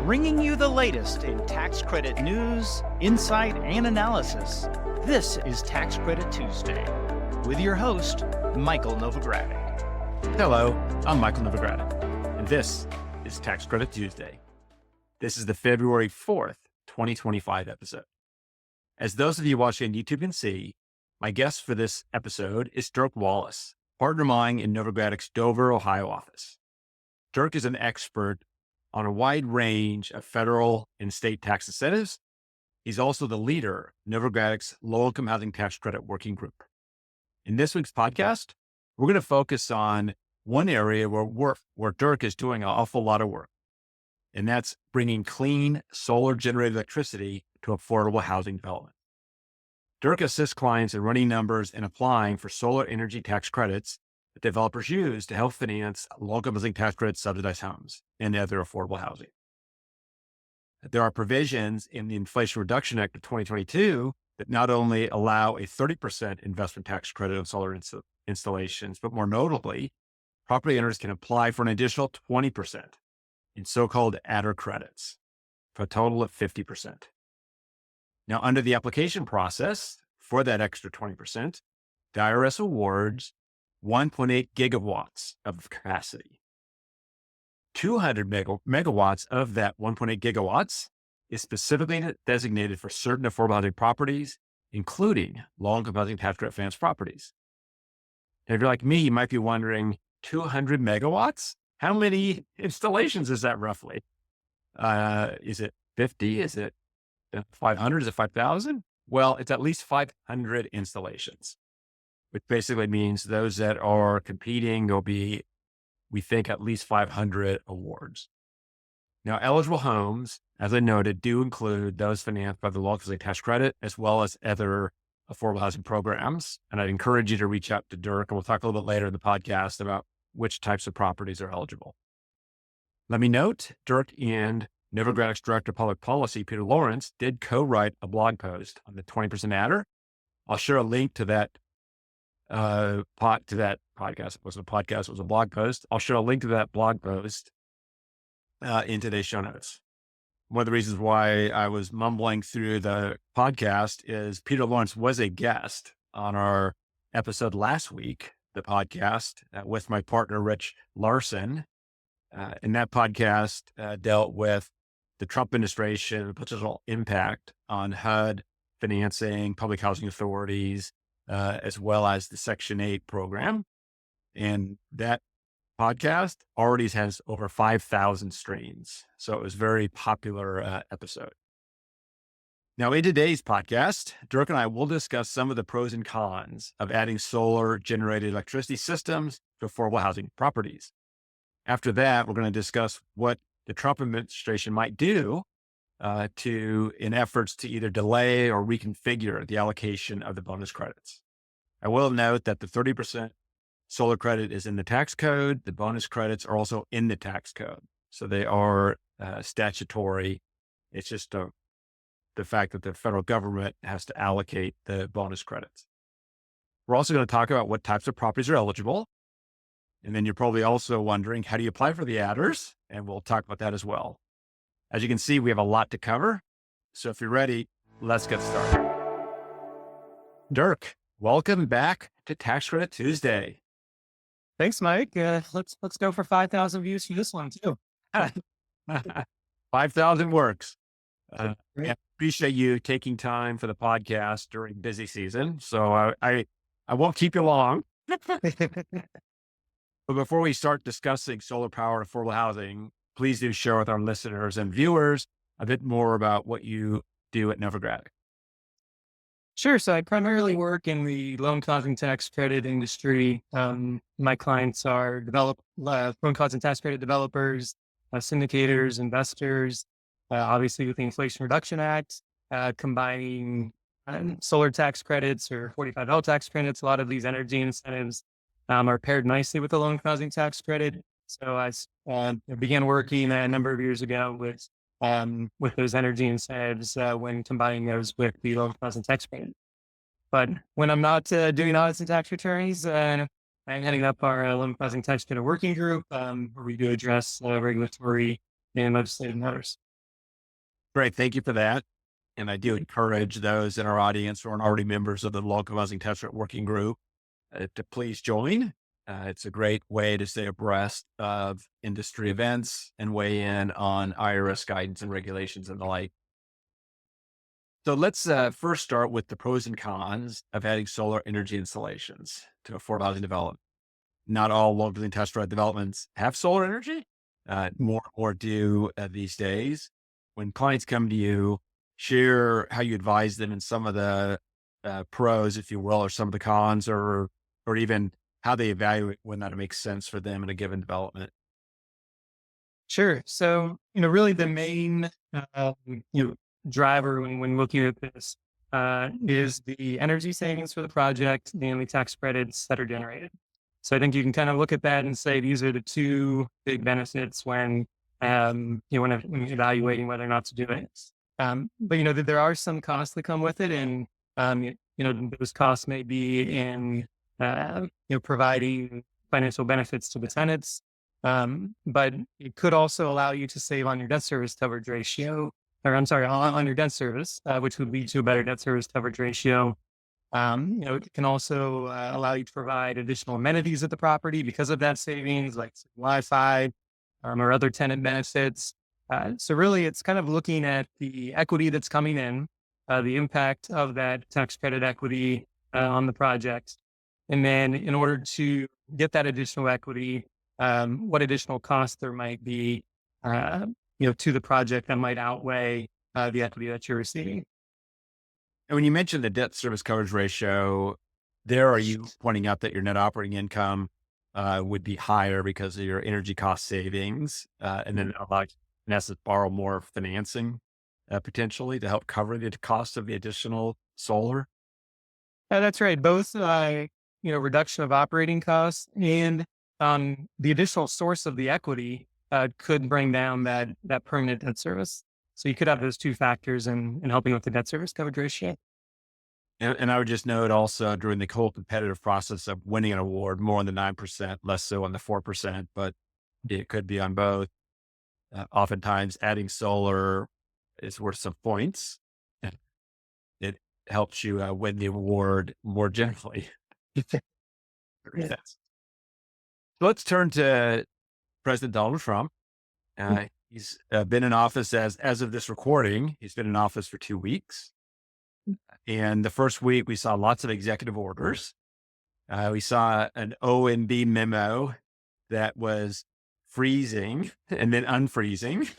bringing you the latest in tax credit news, insight, and analysis. This is Tax Credit Tuesday with your host, Michael Novogradac. Hello, I'm Michael Novogradac, and this is Tax Credit Tuesday. This is the February 4th, 2025 episode. As those of you watching on YouTube can see, my guest for this episode is Dirk Wallace, partner of mine in Novogradac's Dover, Ohio office. Dirk is an expert on a wide range of federal and state tax incentives. He's also the leader of Novogradac's low-income housing tax credit working group. In this week's podcast, we're going to focus on one area where Dirk is doing an awful lot of work, and that's bringing clean solar-generated electricity to affordable housing development. Dirk assists clients in running numbers and applying for solar energy tax credits that developers use to help finance low-income housing tax credit subsidized homes and other affordable housing. There are provisions in the Inflation Reduction Act of 2022 that not only allow a 30% investment tax credit on solar installations, but more notably, property owners can apply for an additional 20% in so-called adder credits for a total of 50%. Now, under the application process for that extra 20%, the IRS awards 1.8 gigawatts of capacity. 200 megawatts of that 1.8 gigawatts is specifically designated for certain affordable housing properties, including low-income housing tax credit finance properties. Now, if you're like me, you might be wondering, 200 megawatts? How many installations is that roughly? Is it 50? Is it 500? Is it 5,000? Well, it's at least 500 installations, which basically means those that are competing, there'll be, we think, at least 500 awards. Now, eligible homes, as I noted, do include those financed by the low-income housing tax credit, as well as other affordable housing programs. And I'd encourage you to reach out to Dirk, and we'll talk a little bit later in the podcast about which types of properties are eligible. Let me note, Dirk and Novogradac's Director of Public Policy, Peter Lawrence, did co-write a blog post on the 20% adder. I'll share a link to that podcast. It wasn't a podcast, it was a blog post. I'll share a link to that blog post in today's show notes. One of the reasons why I was mumbling through the podcast is Peter Lawrence was a guest on our episode last week, the podcast with my partner, Rich Larson. And that podcast dealt with the Trump administration, potential impact on HUD financing, public housing authorities, as well as the Section 8 program. And that podcast already has over 5,000 streams. So it was a very popular episode. Now, in today's podcast, Dirk and I will discuss some of the pros and cons of adding solar-generated electricity systems to affordable housing properties. After that, we're going to discuss what the Trump administration might do in efforts to either delay or reconfigure the allocation of the bonus credits. I will note that the 30% solar credit is in the tax code. The bonus credits are also in the tax code. So they are statutory. It's just the fact that the federal government has to allocate the bonus credits. We're also going to talk about what types of properties are eligible. And then you're probably also wondering, how do you apply for the adders? And we'll talk about that as well. As you can see, we have a lot to cover. So if you're ready, let's get started. Dirk, welcome back to Tax Credit Tuesday. Thanks, Mike. Let's go for 5,000 views for this one too. 5,000 works. I appreciate you taking time for the podcast during busy season. So I won't keep you long. But before we start discussing solar power and affordable housing, please do share with our listeners and viewers a bit more about what you do at Novogradac. Sure. So I primarily work in the low-income housing tax credit industry. My clients are low-income housing tax credit developers, syndicators, investors, obviously with the Inflation Reduction Act, combining solar tax credits or 45L tax credits. A lot of these energy incentives are paired nicely with the low-income housing tax credit. So I began working a number of years ago with those energy incentives when combining those with the low-income housing tax credit. But when I'm not doing audits and tax returns, I'm heading up our low-income housing tax credit working group, where we do address regulatory and legislative matters. Great. Thank you for that. And I do encourage those in our audience who aren't already members of the Local Housing Tax Credit Working Group to please join. It's a great way to stay abreast of industry events and weigh in on IRS guidance and regulations and the like. So let's first start with the pros and cons of adding solar energy installations to affordable housing development. Not all local and tax credit developments have solar energy. More and more do these days. When clients come to you, share how you advise them in some of the pros, if you will, or some of the cons, or even how they evaluate when that makes sense for them in a given development. Sure. So, really the main, you know, driver when looking at this is the energy savings for the project and the tax credits that are generated. So I think you can kind of look at that and say these are the two big benefits when when evaluating whether or not to do it. But there are some costs that come with it, and those costs may be in providing financial benefits to the tenants. But it could also allow you to save on your debt service coverage ratio, or I'm sorry, on your debt service, which would lead to a better debt service coverage ratio. It can also allow you to provide additional amenities at the property because of that savings, like Wi-Fi or other tenant benefits. So really, it's kind of looking at the equity that's coming in, the impact of that tax credit equity on the project, and then in order to get that additional equity, what additional costs there might be, to the project that might outweigh the equity that you're receiving. And when you mentioned the debt service coverage ratio, there are you pointing out that your net operating income would be higher because of your energy cost savings, and then allow you, in essence, borrow more financing potentially to help cover the cost of the additional solar? That's right. Both, reduction of operating costs and the additional source of the equity could bring down that permanent debt service. So you could have those two factors in helping with the debt service coverage ratio. And I would just note also during the whole competitive process of winning an award, more on the 9%, less so on the 4%, but it could be on both. Oftentimes adding solar is worth some points. It helps you win the award more generally. Yes. Let's turn to President Donald Trump. He's been in office as of this recording. He's been in office for 2 weeks. And the first week, we saw lots of executive orders. We saw an OMB memo that was freezing and then unfreezing,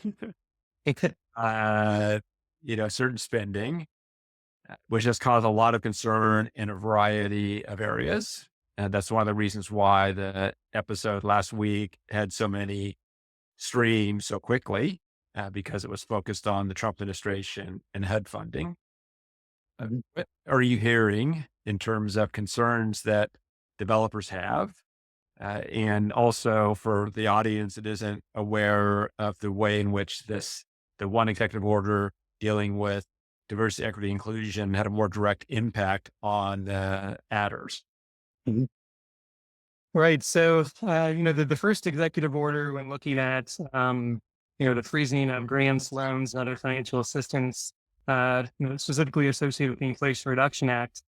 certain spending, which has caused a lot of concern in a variety of areas. And that's one of the reasons why the episode last week had so many streams so quickly, because it was focused on the Trump administration and HUD funding. What are you hearing in terms of concerns that developers have? And also for the audience that isn't aware of the way in which the one executive order dealing with diversity, equity, inclusion had a more direct impact on adders. Mhm. Right. So, the first executive order when looking at, the freezing of grants, loans, and other financial assistance, specifically associated with the Inflation Reduction Act,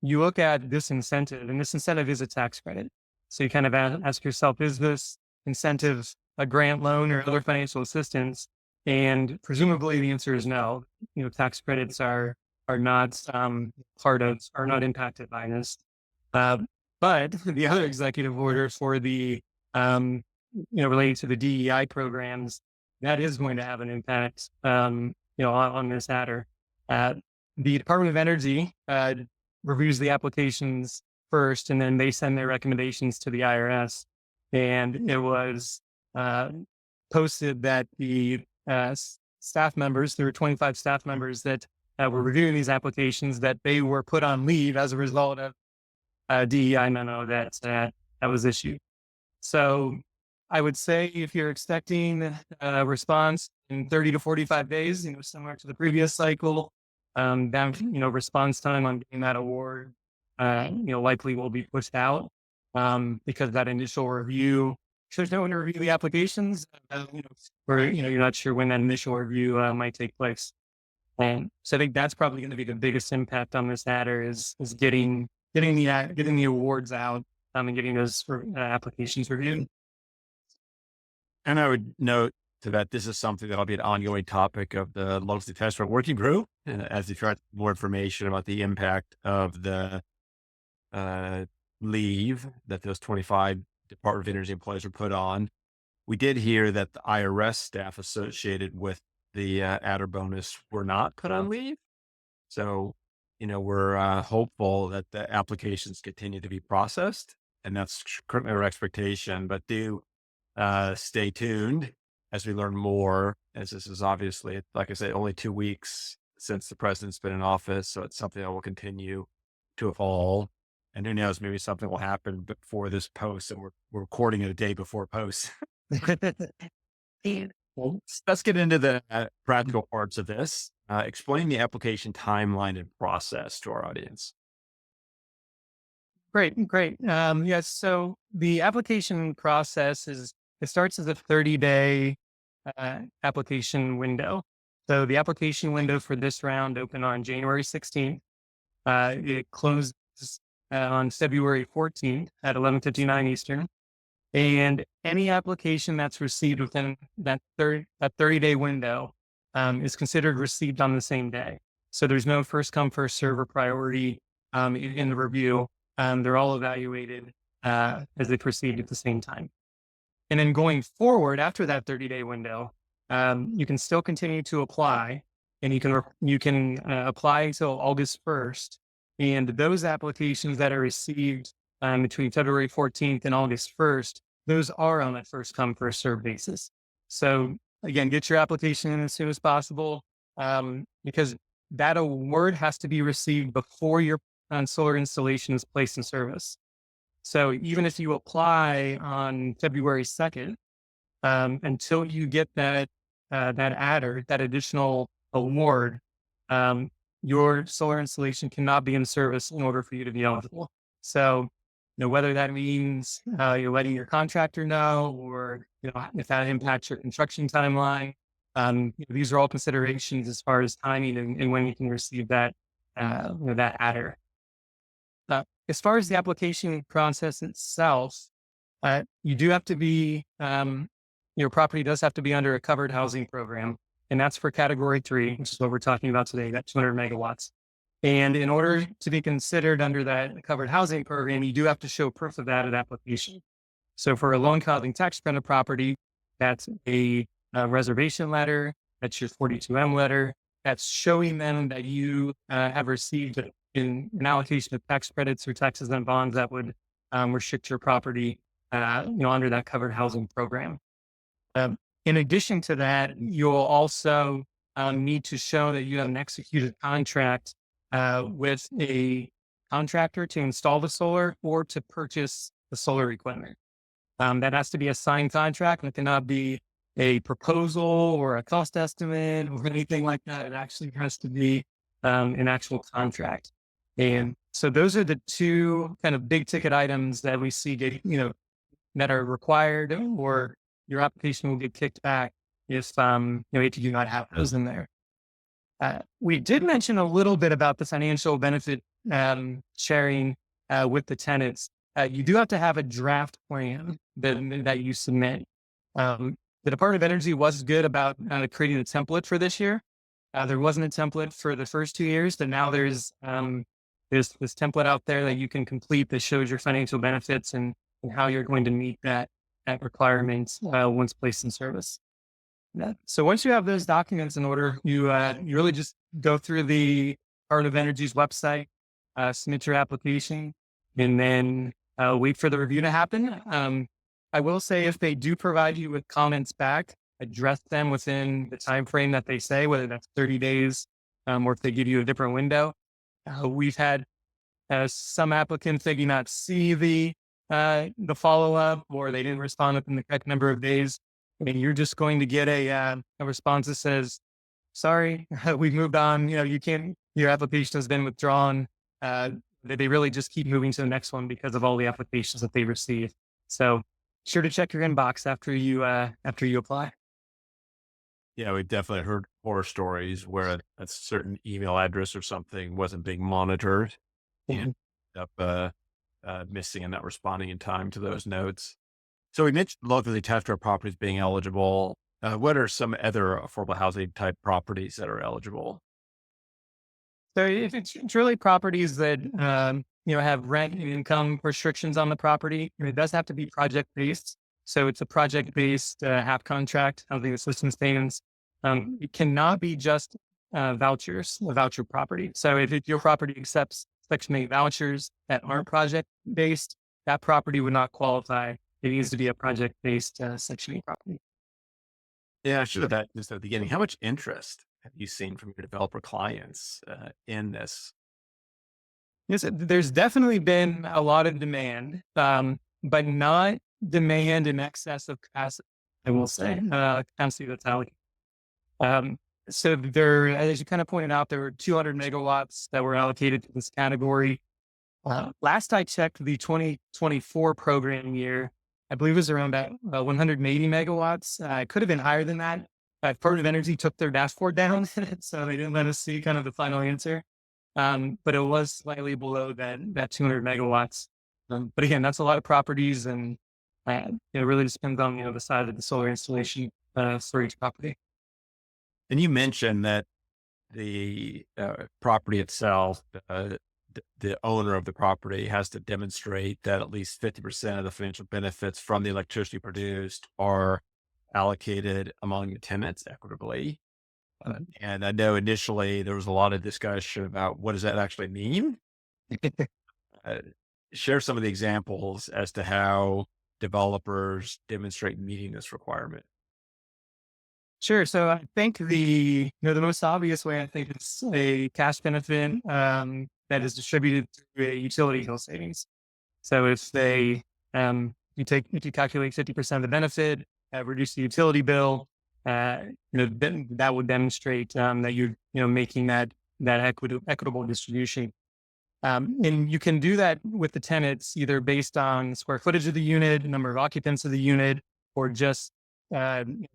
you look at this incentive, and this incentive is a tax credit. So you kind of ask yourself, is this incentive a grant, loan, or other financial assistance? And presumably the answer is no. Tax credits are not are not impacted by this. But the other executive order for the, related to the DEI programs, that is going to have an impact, on this adder. The Department of Energy reviews the applications first, and then they send their recommendations to the IRS. And it was posted that the staff members, there were 25 staff members that were reviewing these applications, that they were put on leave as a result of a DEI memo that was issued. So I would say if you're expecting a response in 30 to 45 days, similar to the previous cycle, that, response time on getting that award, likely will be pushed out because that initial review there's no one to review the applications, or, you're not sure when that initial review might take place. And so I think that's probably going to be the biggest impact on this adder is getting the awards out, and getting those applications reviewed. And I would note to that this is something that'll be an ongoing topic of the Local Test Prep Working Group as they try more information about the impact of the leave that those 25 Department of Energy employees were put on. We did hear that the IRS staff associated with the adder bonus were not put on leave. So, we're hopeful that the applications continue to be processed, and that's currently our expectation. But do stay tuned as we learn more, as this is obviously, like I said, only 2 weeks since the president's been in office. So it's something that will continue to evolve. And who knows, maybe something will happen before this post, and we're recording it a day before post. Well, let's get into the practical parts of this. Explain the application timeline and process to our audience. Great. Yes. So the application process it starts as a 30-day application window. So the application window for this round opened on January 16th. It closes on February 14th at 11:59 Eastern. And any application that's received within that 30-day window is considered received on the same day. So there's no first come, first serve or priority in the review. They're all evaluated as they proceed at the same time. And then going forward after that 30-day window, you can still continue to apply, and you can apply until August 1st. And those applications that are received between February 14th and August 1st, those are on a first come, first serve basis. So again, get your application in as soon as possible, because that award has to be received before your solar installation is placed in service. So even if you apply on February 2nd, until you get that adder, that additional award, your solar installation cannot be in service in order for you to be eligible. So, whether that means you're letting your contractor know, or if that impacts your construction timeline, these are all considerations as far as timing and when you can receive that that adder. As far as the application process itself, you do have to be your property does have to be under a covered housing program, and that's for category 3, which is what we're talking about today, that 200 megawatts. And in order to be considered under that covered housing program, you do have to show proof of that at application. So for a loan causing tax credit property, that's a reservation letter, that's your 42M letter, that's showing them that you have received an allocation of tax credits or taxes and bonds that would restrict your property under that covered housing program. In addition to that, you'll also need to show that you have an executed contract with a contractor to install the solar or to purchase the solar equipment. That has to be a signed contract. It cannot be a proposal or a cost estimate or anything like that. It actually has to be an actual contract. And so those are the two kind of big ticket items that we see that are required, or your application will get kicked back if you do not have those in there. We did mention a little bit about the financial benefit sharing with the tenants. You do have to have a draft plan that you submit. The Department of Energy was good about creating a template for this year. There wasn't a template for the first 2 years, but now there's this template out there that you can complete that shows your financial benefits and how you're going to meet that requirement once placed in service. So once you have those documents in order, you really just go through the Department of Energy's website, submit your application, and then wait for the review to happen. I will say, if they do provide you with comments back, address them within the time frame that they say, whether that's 30 days or if they give you a different window. We've had some applicants, they do not see the follow-up, or they didn't respond within the correct number of days. I mean, you're just going to get a response that says, sorry, we've moved on. Your application has been withdrawn. They really just keep moving to the next one because of all the applications that they receive. So sure to check your inbox after you apply. Yeah, we've definitely heard horror stories where a certain email address or something wasn't being monitored and Mhm. ended up missing and not responding in time to those notes. So we mentioned locally attached to our properties being eligible. What are some other affordable housing type properties that are eligible? So if it's really properties that have rent and income restrictions on the property, it does have to be project based. So it's a project based half contract housing assistance payments. It cannot be just vouchers, a voucher property. So if your property accepts Section 8 vouchers that aren't project based, that property would not qualify. It needs to be a project based Section 8 property. Yeah, I should have that just at the beginning. How much interest have you seen from your developer clients in this? Yes, there's definitely been a lot of demand, but not demand in excess of capacity. I will say capacity that's allocated. Um, so there, as you kind of pointed out, there were 200 megawatts that were allocated to this category. Last I checked, the 2024 program year, I believe it was around about 180 megawatts. It could have been higher than that. Department of Energy took their dashboard down, so they didn't let us see kind of the final answer. But it was slightly below that 200 megawatts. But again, that's a lot of properties, and it really just depends on the size of the solar installation for each property. And you mentioned that the property itself, the owner of the property has to demonstrate that at least 50% of the financial benefits from the electricity produced are allocated among the tenants equitably. And I know initially there was a lot of discussion about what does that actually mean? Uh, Share some of the examples as to how developers demonstrate meeting this requirement. Sure. So I think the most obvious way I think is a cash benefit that is distributed through a utility bill savings. So if you calculate 50% of the benefit, reduce the utility bill, then that would demonstrate that you're making that equitable distribution. And you can do that with the tenants either based on square footage of the unit, number of occupants of the unit, or just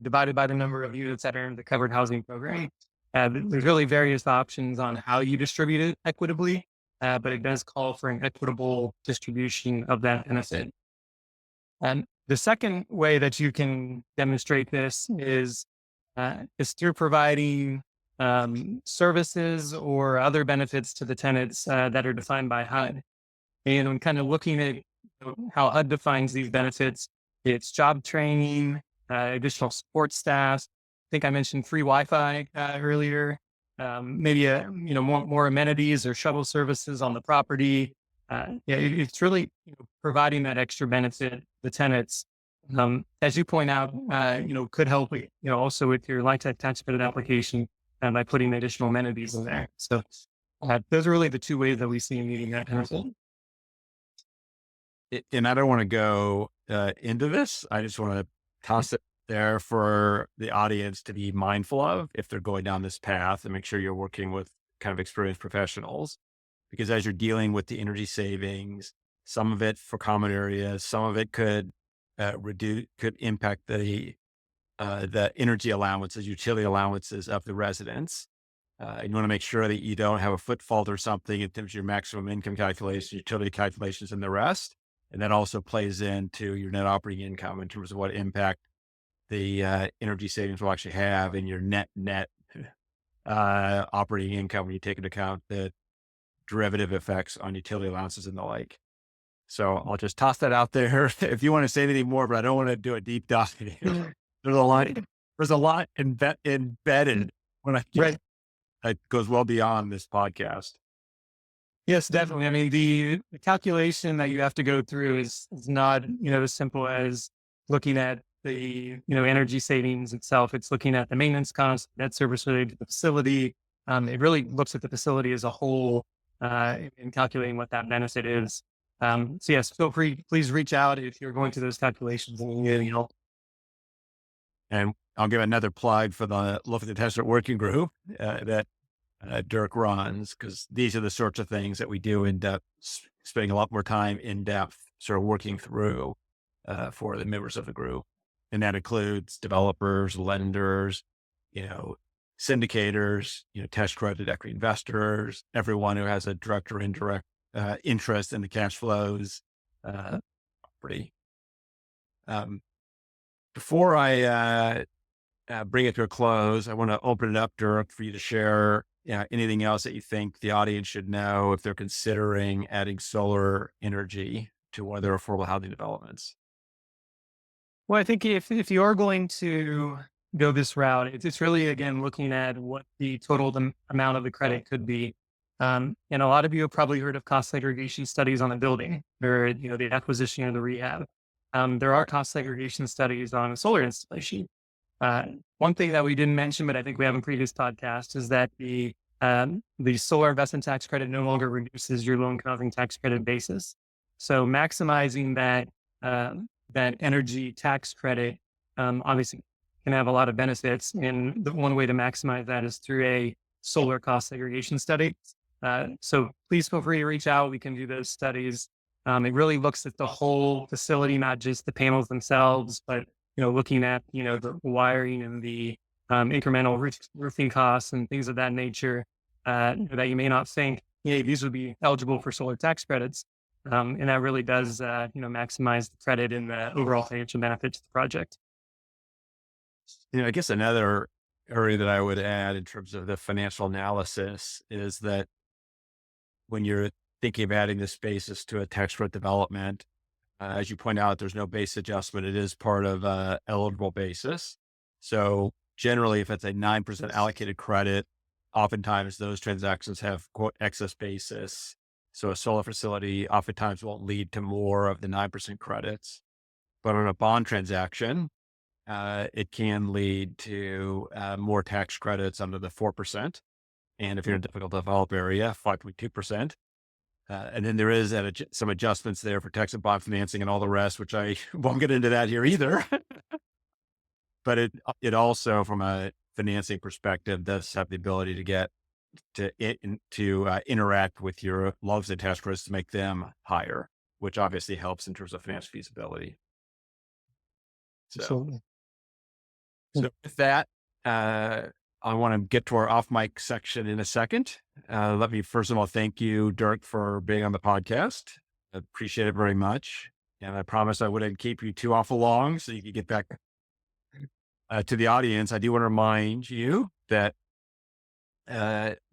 divided by the number of units that are in the covered housing program. There's really various options on how you distribute it equitably, but it does call for an equitable distribution of that benefit. And the second way that you can demonstrate this is through providing services or other benefits to the tenants that are defined by HUD. And when kind of looking at how HUD defines these benefits, it's job training, additional support staff. I think I mentioned free Wi-Fi earlier. Maybe more amenities or shuttle services on the property. It's really providing that extra benefit to the tenants. As you point out, could help also with your LIHTC tax credit application by putting additional amenities in there. So those are really the two ways that we see meeting that benefit. And I don't want to go into this. I just want to toss it there for the audience to be mindful of if they're going down this path, and make sure you're working with kind of experienced professionals. Because as you're dealing with the energy savings, some of it for common areas, some of it could impact the energy allowances, utility allowances of the residents. You want to make sure that you don't have a foot fault or something in terms of your maximum income calculation, utility calculations, and the rest. And that also plays into your net operating income in terms of what impact the energy savings will actually have in your net operating income when you take into account the derivative effects on utility allowances and the like. So I'll just toss that out there if you want to say anything more, but I don't want to do a deep dive. There's a lot embedded when Right. that goes well beyond this podcast. Yes, definitely. I mean, the calculation that you have to go through is not, as simple as looking at the, energy savings itself. It's looking at the maintenance costs, debt service related to the facility. It really looks at the facility as a whole in calculating what that benefit is. So yes, feel free, please reach out if you're going through those calculations and you need any help. And I'll give another plug for the Look at the Tester Working Group that Dirk runs, because these are the sorts of things that we do in depth, spending a lot more time in depth, sort of working through for the members of the group. And that includes developers, lenders, syndicators, tax credit equity investors, everyone who has a direct or indirect interest in the cash flows property. Before I bring it to a close, I want to open it up, Dirk, for you to share anything else that you think the audience should know if they're considering adding solar energy to one of their affordable housing developments. Well, I think if you are going to go this route, it's really, again, looking at what the total amount of the credit could be. And a lot of you have probably heard of cost segregation studies on a building or, the acquisition or the rehab. There are cost segregation studies on a solar installation. One thing that we didn't mention, but I think we have in previous podcasts, is that the solar investment tax credit no longer reduces your loan causing tax credit basis. So maximizing that energy tax credit, obviously can have a lot of benefits. And the one way to maximize that is through a solar cost segregation study. So please feel free to reach out. We can do those studies. It really looks at the whole facility, not just the panels themselves, but looking at the wiring and the incremental roofing costs and things of that nature that you may not think, these would be eligible for solar tax credits. And that really does, maximize the credit and the overall financial benefit to the project. I guess another area that I would add in terms of the financial analysis is that when you're thinking of adding this basis to a tax credit development, as you point out, there's no base adjustment. It is part of eligible basis. So generally, if it's a 9% allocated credit, oftentimes those transactions have, quote, excess basis. So a solar facility oftentimes won't lead to more of the 9% credits. But on a bond transaction, it can lead to more tax credits under the 4%. And if you're in a difficult to develop area, 5.2%. And then there is some adjustments there for tax and bond financing and all the rest, which I won't get into that here either. But it also, from a financing perspective, does have the ability to get to interact with your loans and tax credits to make them higher, which obviously helps in terms of financial feasibility. So with that, I want to get to our off mic section in a second. Let me first of all thank you, Dirk, for being on the podcast. I appreciate it very much. And I promised I wouldn't keep you too awful long so you could get back to the audience. I do want to remind you that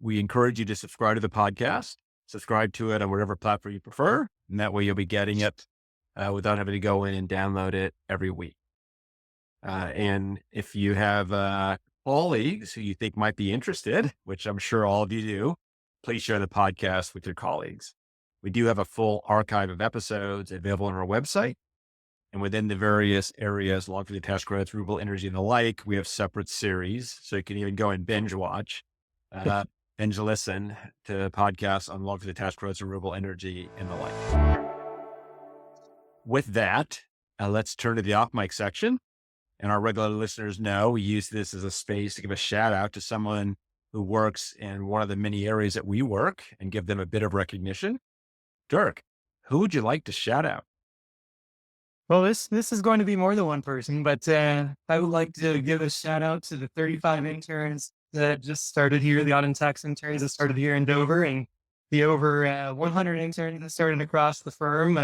we encourage you to subscribe to the podcast, subscribe to it on whatever platform you prefer. And that way you'll be getting it without having to go in and download it every week. And if you have colleagues who you think might be interested, which I'm sure all of you do, please share the podcast with your colleagues. We do have a full archive of episodes available on our website. And within the various areas, along with the tax credits, renewable energy, and the like, we have separate series. So you can even go and binge watch, binge listen to podcasts on along with the tax credits, renewable energy, and the like. With that, let's turn to the off mic section. And our regular listeners know we use this as a space to give a shout out to someone who works in one of the many areas that we work and give them a bit of recognition. Dirk, who would you like to shout out? Well, this is going to be more than one person, but I would like to give a shout out to the 35 interns that just started here, the audit and tax interns that started here in Dover, and the over 100 interns that started across the firm,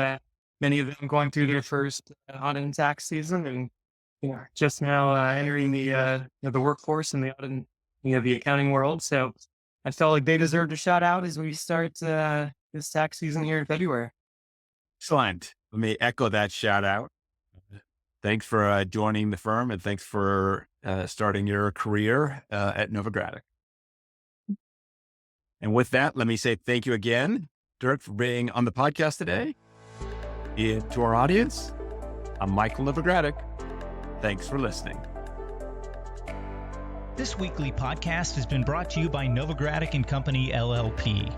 many of them going through their first audit and tax season, and just now entering the workforce and the audit and the accounting world. So I felt like they deserved a shout out as we start this tax season here in February. Excellent. Let me echo that shout out. Thanks for joining the firm, and thanks for starting your career at Novogradac. And with that, let me say thank you again, Dirk, for being on the podcast today. And to our audience, I'm Michael Novogradac. Thanks for listening. This weekly podcast has been brought to you by Novogradac and Company, LLP.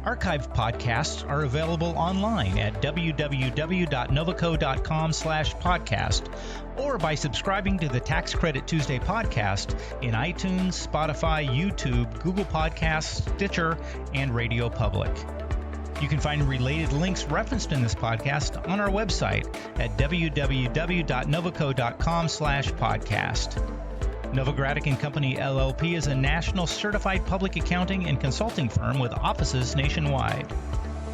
Archived podcasts are available online at www.novoco.com/podcast or by subscribing to the Tax Credit Tuesday podcast in iTunes, Spotify, YouTube, Google Podcasts, Stitcher, and Radio Public. You can find related links referenced in this podcast on our website at www.novoco.com/podcast. Novogradac & Company, LLP is a national certified public accounting and consulting firm with offices nationwide.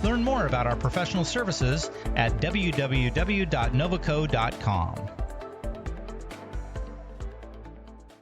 Learn more about our professional services at www.novoco.com.